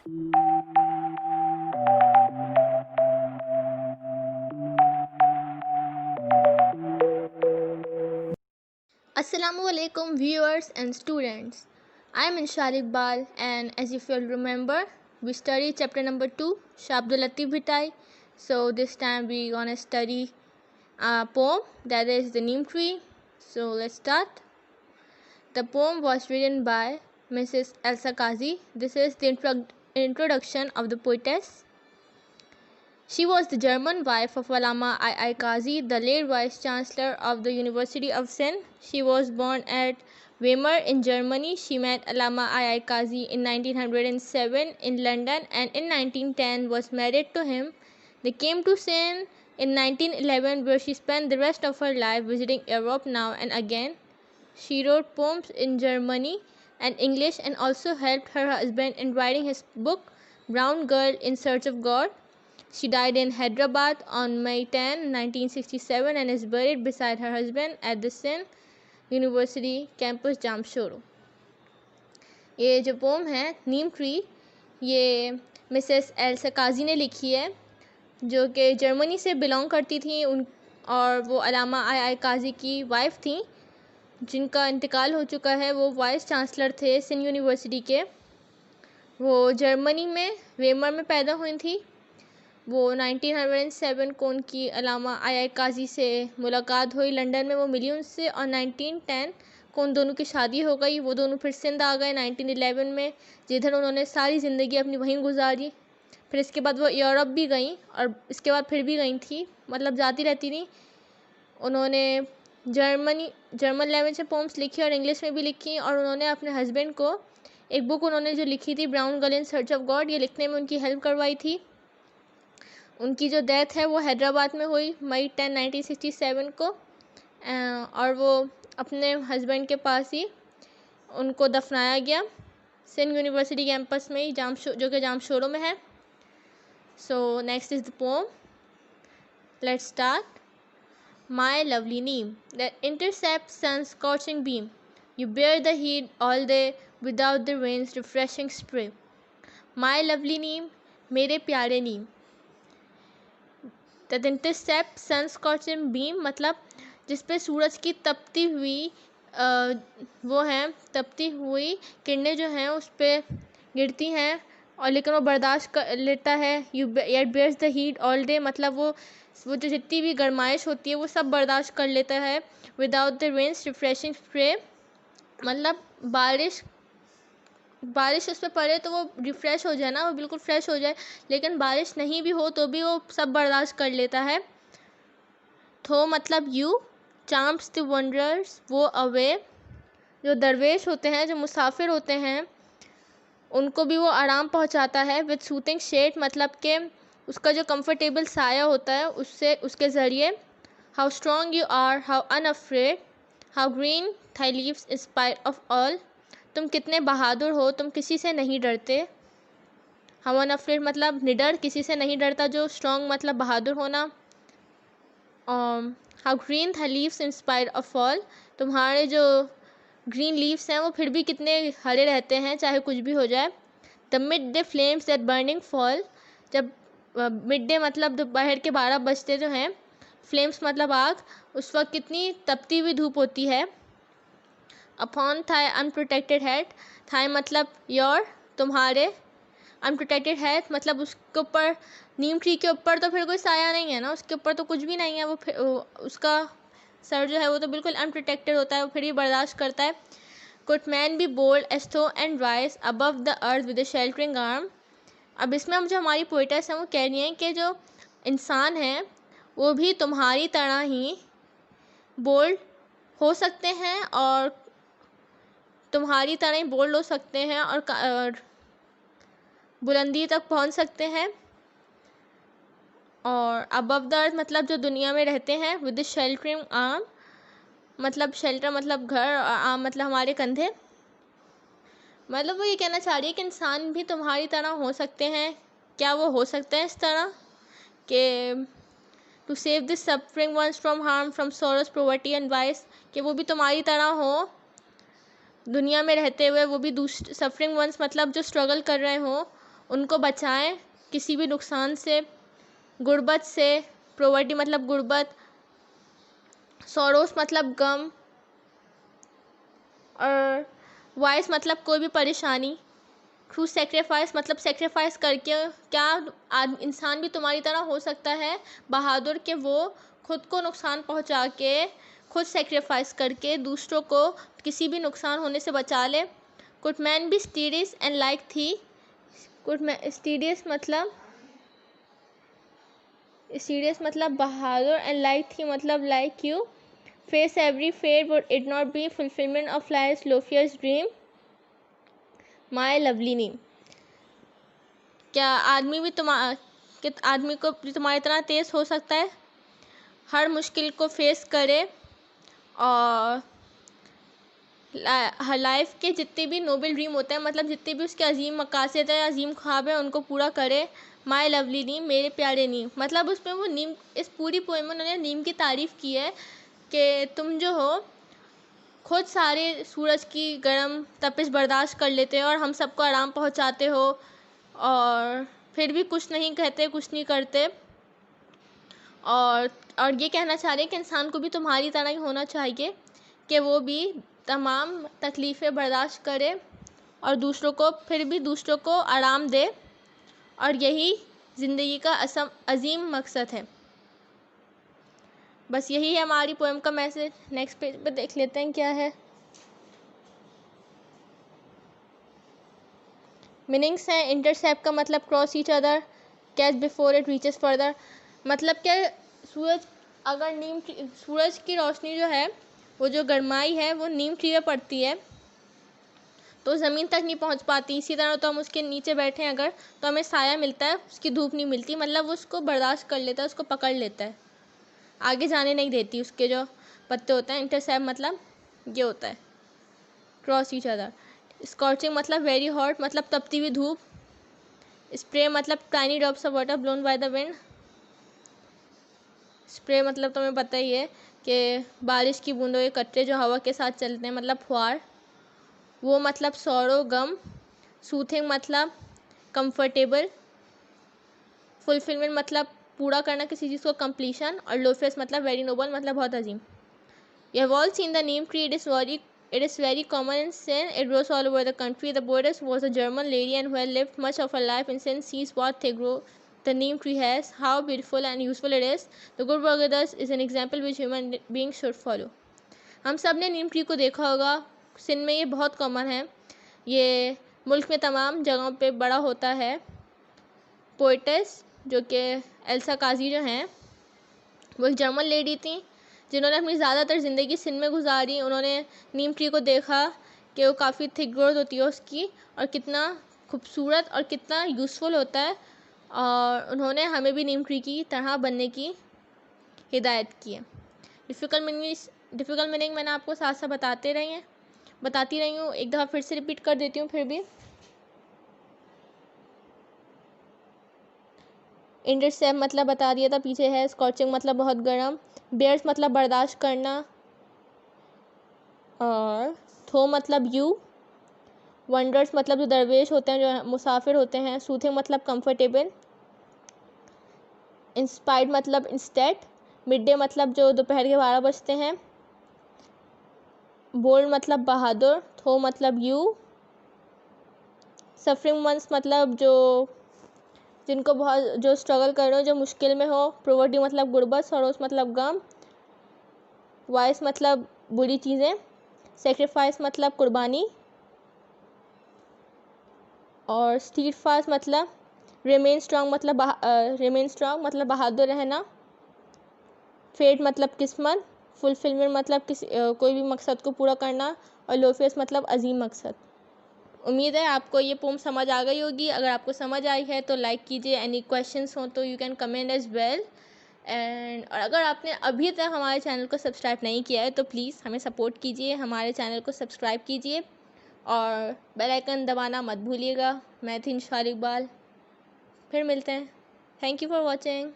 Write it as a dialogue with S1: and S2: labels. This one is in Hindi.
S1: Assalamu alaikum viewers and students. I am Inshal Iqbal, and as if you'll remember, we studied chapter number 2, Shah Abdul Latif Bhitai. So this time we gonna study a poem, that is the Neem Tree. So let's start. The poem was written by Mrs. Elsa Kazi. This is the introduction of the poetess. She was the German wife of Allama I. Kazi, the late Vice Chancellor of the University of Sindh. She was born at Weimar in Germany. She met Allama I. Kazi in 1907 in London and in 1910 was married to him. They came to Sindh in 1911, where she spent the rest of her life visiting Europe now and again. She wrote poems in Germany and English and also helped her husband in writing his book Brown Girl in Search of God. She died in Hyderabad on May 10, 1967 and is buried beside her husband at the Sindh University campus Jamshoro. ये जो पोम है नीम ट्री, ये मिसेस एल्सा काजी ने लिखी है, जो कि जर्मनी से बिलोंग करती थी और वो अलामा आई काजी की वाइफ थी, जिनका इंतकाल हो चुका है। वो वाइस चांसलर थे सिंध यूनिवर्सिटी के। वो जर्मनी में वेमर में पैदा हुई थी। वो 1907 को उनकी अलामा आई काजी से मुलाकात हुई, लंदन में वो मिली उनसे, और 1910 को उन दोनों की शादी हो गई। वो दोनों फिर सिंध आ गए 1911 में, जिधर उन्होंने सारी ज़िंदगी अपनी वहीं गुजारी। फिर इसके बाद वो यूरोप भी गई और इसके बाद फिर भी गई थी, मतलब जाती रहती थी। उन्होंने जर्मन लैंग्वेज में पोम्स लिखी और इंग्लिश में भी लिखी, और उन्होंने अपने हस्बैंड को एक बुक उन्होंने जो लिखी थी brown girl in search of God, ये लिखने में उनकी हेल्प करवाई थी। उनकी जो डेथ है वो हैदराबाद में हुई मई 10, 1967 को, और वो अपने हस्बैंड के पास ही उनको दफनाया गया सिंध यूनिवर्सिटी कैंपस में ही, जो कि जामशोरो में है। So next is the poem, let's start. My lovely neem that intercept सन's scorching beam, you bear the heat all day without the rain's refreshing spray. My lovely neem, मेरे प्यारे नीम, that intercept sun scorching beam, मतलब जिस पे सूरज की तपती हुई वो हैं तपती हुई किरणें जो हैं उस पर गिरती हैं, और लेकिन वो बर्दाश्त कर लेता है। Yet bears the heat all day, मतलब वो जो जितनी भी गर्माइश होती है वो सब बर्दाश्त कर लेता है। Without the rain's refreshing spray, मतलब बारिश उस पर पड़े तो वो रिफ़्रेश हो जाए ना, वो बिल्कुल फ्रेश हो जाए, लेकिन बारिश नहीं भी हो तो भी वो सब बर्दाश्त कर लेता है। थो मतलब यू, चाम्प्स द वंडरर्स, वो अवे, जो दरवेश होते हैं, जो मुसाफिर होते हैं, उनको भी वो आराम पहुंचाता है। विद सूथिंग शेड, मतलब के उसका जो कंफर्टेबल साया होता है उससे उसके ज़रिए। How strong you are, how unafraid, how green thy leaves in spite of all, तुम कितने बहादुर हो, तुम किसी से नहीं डरते। हाउ अनअफ्रेड मतलब निडर, किसी से नहीं डरता। जो स्ट्रॉन्ग मतलब बहादुर होना। How green thy leaves in spite of all, तुम्हारे जो ग्रीन लीव्स हैं वो फिर भी कितने हरे रहते हैं चाहे कुछ भी हो जाए। The mid day flames that burning fall, जब मिड डे मतलब दोपहर के 12 बजते जो हैं, फ्लेम्स मतलब आग, उस वक्त कितनी तपती हुई धूप होती है। Upon thy unprotected head, thy मतलब योर, तुम्हारे, अनप्रोटेक्टेड हेड मतलब उसके ऊपर, नीम ट्री के ऊपर तो फिर कोई साया नहीं है ना, उसके ऊपर तो कुछ भी नहीं है, वो उसका सर जो है वो तो बिल्कुल अनप्रोटेक्टेड होता है, वो फिर भी बर्दाश्त करता है। Could man be bold as thou and rise above the earth with a sheltering arm, अब इसमें हम जो हमारी पोइटस हैं वो कह रही हैं कि जो इंसान हैं वो भी तुम्हारी तरह ही बोल्ड हो सकते हैं और तुम्हारी तरह ही बोल्ड हो सकते हैं और बुलंदी तक पहुंच सकते हैं। और अबव द अर्थ मतलब जो दुनिया में रहते हैं। विद शेल्टरिंग आर्म मतलब शेल्टर मतलब घर, और आर्म मतलब हमारे कंधे। मतलब वो ये कहना चाह रही है कि इंसान भी तुम्हारी तरह हो सकते हैं। क्या वो हो सकते हैं इस तरह कि to save this suffering ones from harm, from sorrows, poverty and vice, कि वो भी तुम्हारी तरह हो दुनिया में रहते हुए, वो भी दूसरे सफरिंग वंस मतलब जो स्ट्रगल कर रहे हों उनको बचाएं किसी भी नुकसान से, गुर्बत से, प्रोवर्टी मतलब गुर्बत, सौरोस मतलब गम, और वाइस मतलब कोई भी परेशानी, थ्रू सेक्रीफाइस मतलब सेक्रीफाइस करके। क्या इंसान भी तुम्हारी तरह हो सकता है बहादुर के वो खुद को नुकसान पहुंचा के, खुद सेक्रीफाइस करके दूसरों को किसी भी नुकसान होने से बचा ले। Could man be studious and like thee, studious मतलब बहादुर, एंड लाइक थी मतलब like you, face every fate would it not be fulfilment of life loftiest dream, my lovely neem. क्या आदमी को भी तुम्हारी तरह तेज हो सकता है, हर मुश्किल को फेस करे और लाइफ के जितने भी नोबल ड्रीम होते हैं, मतलब जितने भी उसके अजीम मकासद है, अजीम ख्वाब है, उनको पूरा करे। माई लवली नीम, मेरे प्यारे नीम, मतलब उसमें वो नीम, इस पूरी पोएम में उन्होंने नीम की तारीफ़ की है कि तुम जो हो खुद सारे सूरज की गर्म तपिश बर्दाश्त कर लेते हो और हम सबको आराम पहुंचाते हो, और फिर भी कुछ नहीं कहते, कुछ नहीं करते। और ये कहना चाह रहे हैं कि इंसान को भी तुम्हारी तरह ही होना चाहिए कि वो भी तमाम तकलीफ़ें बर्दाश्त करे और फिर भी दूसरों को आराम दे, और यही ज़िंदगी का अजीम मकसद है। बस यही है हमारी पोएम का मैसेज। नेक्स्ट पेज पे देख लेते हैं क्या है। मीनिंग्स हैं, इंटरसेप्ट का मतलब cross each other, catch before it reaches further, मतलब क्या, सूरज की रोशनी जो है, वो जो गर्माई है वो नीम ट्री में पड़ती है तो ज़मीन तक नहीं पहुंच पाती। इसी तरह तो हम उसके नीचे बैठे हैं अगर, तो हमें साया मिलता है, उसकी धूप नहीं मिलती, मतलब वो उसको बर्दाश्त कर लेता है, उसको पकड़ लेता है, आगे जाने नहीं देती उसके जो पत्ते होते हैं। इंटरसेप्ट मतलब ये होता है, क्रॉस ईच अदर। स्कॉचिंग मतलब वेरी हॉट, मतलब तपती हुई धूप। स्प्रे मतलब tiny drops of water blown by the wind. Spray मतलब तुम्हें पता ही है कि बारिश की बूंदों के कतरे जो हवा के साथ चलते हैं, मतलब फुहार। वो मतलब सौरो गम। सूथिंग मतलब कंफर्टेबल। फुलफिलमेंट मतलब पूरा करना किसी चीज़ को, कंप्लीशन। और लोफेस मतलब वेरी नोबल, मतलब बहुत अजीम। You have all seen the neem tree. It is very common in Sin. It grows all over the country. The poetess was a German lady and who had lived much of her life in Sin sees what thick grow the neem tree has, how beautiful and useful it is. The good worker thus is an example which human beings should follow. हम सब ने नीम ट्री को देखा होगा, सिंध में ये बहुत कॉमन है, ये मुल्क में तमाम जगहों पे बड़ा होता है। पोइटेस जो कि एल्सा काजी जो हैं, वो एक जर्मन लेडी थी जिन्होंने अपनी ज़्यादातर ज़िंदगी सिंध में गुजारी। उन्होंने नीम ट्री को देखा कि वो काफ़ी थिक ग्रोथ होती है उसकी, और कितना खूबसूरत और कितना यूज़फुल होता है, और उन्होंने हमें भी नीम ट्री की तरह बनने की हिदायत की है। डिफ़िकल्ट मीनिंग मैंने आपको साथ साथ बताती रही हूँ, एक दफ़ा फिर से रिपीट कर देती हूँ फिर भी। इंटरसेप्ट मतलब बता दिया था, पीछे है। स्कॉचिंग मतलब बहुत गर्म। बेयर्स मतलब बर्दाश्त करना, और थो मतलब यू। वंडर्स मतलब जो दरवेश होते हैं, जो मुसाफिर होते हैं। सूथिंग मतलब कंफर्टेबल। इंस्पायर्ड मतलब इंस्टेड। मिड डे मतलब जो दोपहर के 12 बजते हैं। बोल्ड मतलब बहादुर। थो मतलब यू। सफरिंग वंस मतलब जिनको बहुत जो स्ट्रगल कर रहे हो, जो मुश्किल में हो। प्रोवर्टी मतलब गुर्बत। सरोस मतलब गम। वाइस मतलब बुरी चीज़ें। सेक्रीफाइस मतलब कुर्बानी। और स्टीड फास्ट मतलब रिमेन स्ट्रांग मतलब बहादुर रहना। फेट मतलब किस्मत। फुलफिलमेंट मतलब कोई भी मकसद को पूरा करना। और लोफेस मतलब अजीम मकसद। उम्मीद है आपको ये पोम समझ आ गई होगी। अगर आपको समझ आई है तो लाइक कीजिए। एनी क्वेश्चंस हो तो you can comment as well. और अगर आपने अभी तक हमारे चैनल को सब्सक्राइब नहीं किया है तो प्लीज़ हमें सपोर्ट कीजिए, हमारे चैनल को सब्सक्राइब कीजिए और बेल आइकन दबाना मत भूलिएगा। मैं थी इंशार इकबाल, फिर मिलते हैं। Thank you for watching.